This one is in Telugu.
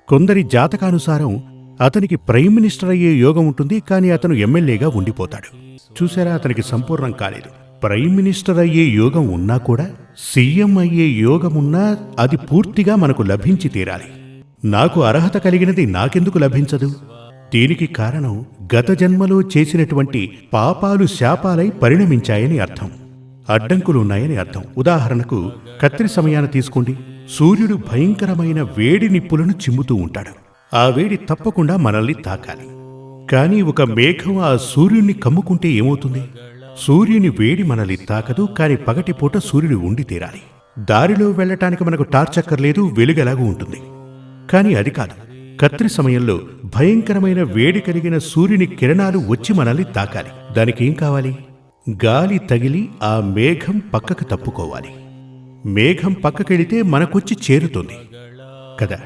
కొందరి జాతకానుసారం అతనికి ప్రైమ్ మినిస్టర్ అయ్యే యోగం ఉంటుంది, కానీ అతను ఎమ్మెల్యేగా ఉండిపోతాడు. చూసారా, అతనికి సంపూర్ణం కాలేదు. ప్రైమ్ మినిస్టర్ అయ్యే యోగం ఉన్నా కూడా సీఎం అయ్యే యోగమున్నా అది పూర్తిగా మనకు లభించి తీరాలి. నాకు అర్హత కలిగినది నాకెందుకు లభించదు? దీనికి కారణం గత జన్మలో చేసినటువంటి పాపాలు శాపాలై పరిణమించాయని అర్థం, అడ్డంకులున్నాయని అర్థం. ఉదాహరణకు కత్రి సమయాన్ని తీసుకోండి. సూర్యుడు భయంకరమైన వేడి నిప్పులను చిమ్ముతూ ఉంటాడు. ఆ వేడి తప్పకుండా మనల్ని తాకాలి. కానీ ఒక మేఘం ఆ సూర్యుణ్ణి కమ్ముకుంటే ఏమవుతుంది? సూర్యుని వేడి మనల్ని తాకదు, కానీ పగటిపూట సూర్యుడు ఉండి తీరాలి. దారిలో వెళ్లటానికి మనకు టార్చ్ అక్కర్లేదు, వెలుగెలాగూ ఉంటుంది. కానీ అది కాదు. కత్రి సమయంలో భయంకరమైన వేడి కలిగిన సూర్యుని కిరణాలు వచ్చి మనల్ని తాకాలి. దానికేం కావాలి? గాలి తగిలి ఆ మేఘం పక్కకు తప్పుకోవాలి. మేఘం పక్కకెళితే మనకొచ్చి చేరుతుంది కదా.